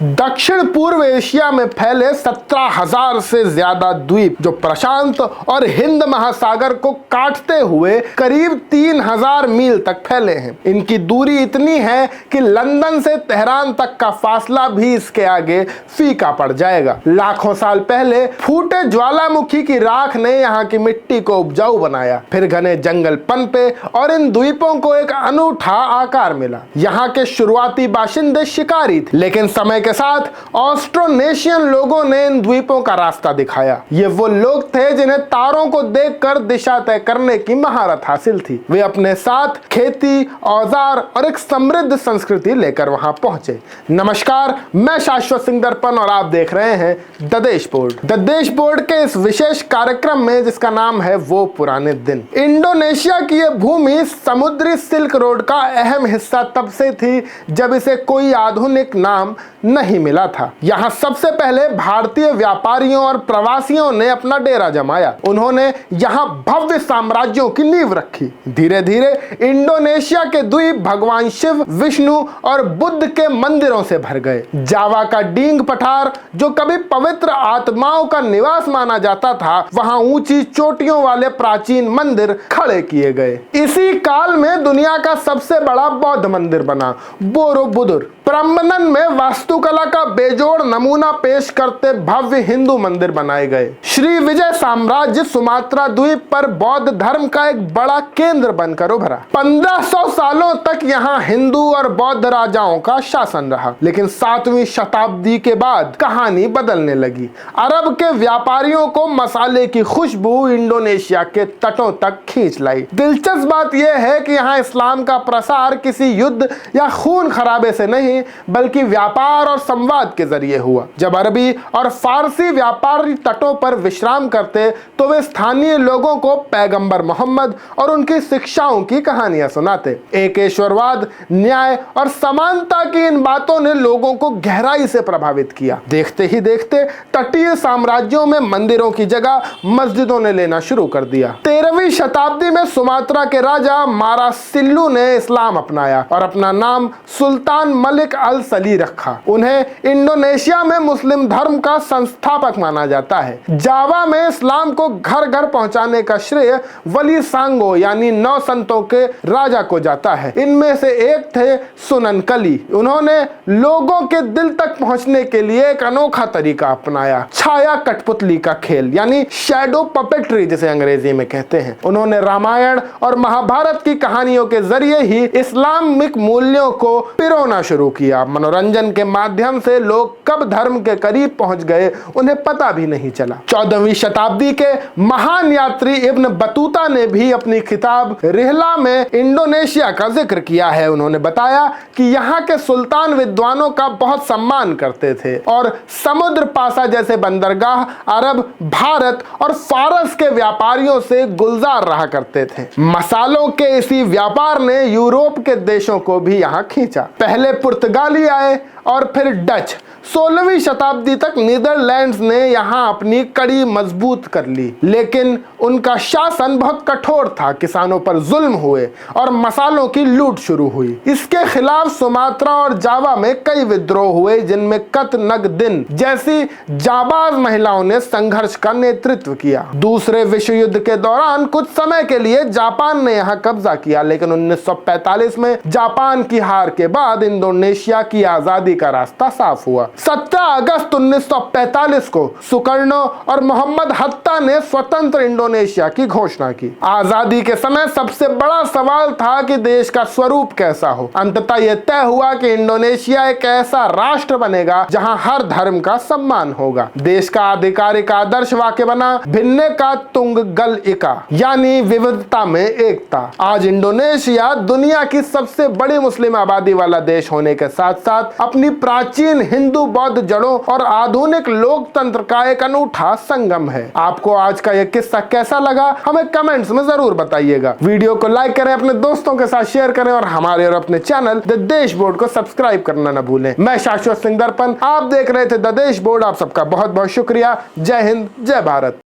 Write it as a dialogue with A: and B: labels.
A: दक्षिण पूर्व एशिया में फैले 17,000 से ज्यादा द्वीप जो प्रशांत और हिंद महासागर को काटते हुए करीब 3,000 मील तक फैले हैं। इनकी दूरी इतनी है कि लंदन से तेहरान तक का फासला भी इसके आगे फीका पड़ जाएगा। लाखों साल पहले फूटे ज्वालामुखी की राख ने यहाँ की मिट्टी को उपजाऊ बनाया, फिर घने जंगल पनपे और इन द्वीपों को एक अनूठा आकार मिला। यहाँ के शुरुआती बाशिंदे शिकारी थे, लेकिन समय के साथ ऑस्ट्रोनेशियन लोगों ने इन द्वीपों का रास्ता दिखाया। ये वो लोग थे जिन्हें तारों को देखकर दिशा तय करने की महारत हासिल थी। वे अपने साथ खेती, औजार और एक समृद्ध संस्कृति लेकर वहां पहुंचे। नमस्कार, मैं शाश्वत सिंह दर्पण और आप देख रहे हैं द देश बोर्ड। द देश बोर्ड के इस विशेष कार्यक्रम में जिसका नाम है वो पुराने दिन। इंडोनेशिया की यह भूमि समुद्री सिल्क रोड का अहम हिस्सा तब से थी जब इसे कोई आधुनिक नाम नहीं मिला था। यहाँ सबसे पहले भारतीय व्यापारियों और प्रवासियों ने अपना डेरा जमाया। उन्होंने यहाँ भव्य साम्राज्यों की नींव रखी। धीरे धीरे इंडोनेशिया के द्वीप भगवान शिव, विष्णु और बुद्ध के मंदिरों से भर गए। जावा का डींग पठार जो कभी पवित्र आत्माओं का निवास माना जाता था, वहां ऊंची चोटियों वाले प्राचीन मंदिर खड़े किए गए। इसी काल में दुनिया का सबसे बड़ा बौद्ध मंदिर बना, बोरोबुदुर। प्रम्बनन में वास्तुकला का बेजोड़ नमूना पेश करते भव्य हिंदू मंदिर बनाए गए। श्री विजय साम्राज्य सुमात्रा द्वीप पर बौद्ध धर्म का एक बड़ा केंद्र बनकर उभरा। 1500 सालों तक यहाँ हिंदू और बौद्ध राजाओं का शासन रहा, लेकिन 7वीं शताब्दी के बाद कहानी बदलने लगी। अरब के व्यापारियों को मसाले की खुशबू इंडोनेशिया के तटों तक खींच लाई। दिलचस्प बात यह है कि यहाँ इस्लाम का प्रसार किसी युद्ध या खून खराबे से नहीं, बल्कि व्यापार और संवाद के जरिए हुआ। जब अरबी और फारसी व्यापारी तटों पर विश्राम करते तो वे स्थानीय लोगों को पैगंबर मोहम्मद और उनकी शिक्षाओं की कहानियां सुनाते। एकेश्वरवाद, न्याय और समानता की इन बातों ने लोगों को गहराई से प्रभावित किया। देखते ही देखते तटीय साम्राज्यों में मंदिरों की जगह मस्जिदों ने लेना शुरू कर दिया। 13वीं शताब्दी में सुमात्रा के राजा मारा सिल्लू ने इस्लाम अपनाया और अपना नाम सुल्तान मलिक अल सली रखा। उन्हें इंडोनेशिया में मुस्लिम धर्म का संस्थापक माना जाता है। जावा में इस्लाम को घर घर पहुंचाने का श्रेय वली सांगो यानी 9 संतों के राजा को जाता है। इनमें से एक थे सुनन कली। उन्होंने लोगों के दिल तक पहुंचने के लिए एक अनोखा तरीका अपनाया, छाया कठपुतली का खेल यानी शैडो पपेट्री जिसे अंग्रेजी में कहते हैं। उन्होंने रामायण और महाभारत की कहानियों के जरिए ही इस्लामिक मूल्यों को पिरोना शुरू किया। मनोरंजन के माध्यम से लोग कब धर्म के करीब पहुंच गए उन्हें पता भी नहीं चला। 14वीं शताब्दी के महान यात्री इब्न बतूता ने भी अपनी किताब रिहला में इंडोनेशिया का जिक्र किया है। उन्होंने बताया कि यहाँ के सुल्तान विद्वानों का बहुत सम्मान करते थे और समुद्र पासा जैसे बंदरगाह अरब, भारत और फारस के व्यापारियों से गुलजार रहा करते थे। मसालों के इसी व्यापार ने यूरोप के देशों को भी यहाँ खींचा। पहले पुर्तगाली आए और फिर डच। 16वीं शताब्दी तक नीदरलैंड्स ने यहाँ अपनी कड़ी मजबूत कर ली, लेकिन उनका शासन बहुत कठोर था। किसानों पर जुल्म हुए और मसालों की लूट शुरू हुई। इसके खिलाफ सुमात्रा और जावा में कई विद्रोह हुए, जिनमें कत नग दिन जैसी जाबाज महिलाओं ने संघर्ष का नेतृत्व किया। दूसरे विश्व युद्ध के दौरान कुछ समय के लिए जापान ने यहाँ कब्जा किया, लेकिन 1945 में जापान की हार के बाद इंडोनेशिया की आजादी का रास्ता साफ हुआ। 17 अगस्त 1945 को सुकर्णो और मोहम्मद हत्ता ने स्वतंत्र इंडोनेशिया की घोषणा की। आजादी के समय सबसे बड़ा सवाल था कि देश का स्वरूप कैसा हो। अंततः यह तय हुआ कि इंडोनेशिया एक ऐसा राष्ट्र बनेगा जहां हर धर्म का सम्मान होगा। देश का आधिकारिक आदर्श वाक्य बना, भिन्ने का तुंग गल इका, यानी विविधता में एकता। आज इंडोनेशिया दुनिया की सबसे बड़ी मुस्लिम आबादी वाला देश होने के साथ साथ अपनी प्राचीन हिंदू बौद्ध जड़ों और आधुनिक लोकतंत्र का एक अनूठा संगम है। आपको आज का यह किस्सा कैसा लगा हमें कमेंट्स में जरूर बताइएगा। वीडियो को लाइक करें, अपने दोस्तों के साथ शेयर करें और हमारे और अपने चैनल द देश बोर्ड को सब्सक्राइब करना न भूलें। मैं शाश्वत सिंह दर्पण, आप देख रहे थे द देश बोर्ड। आप सबका बहुत बहुत शुक्रिया। जय हिंद, जय भारत।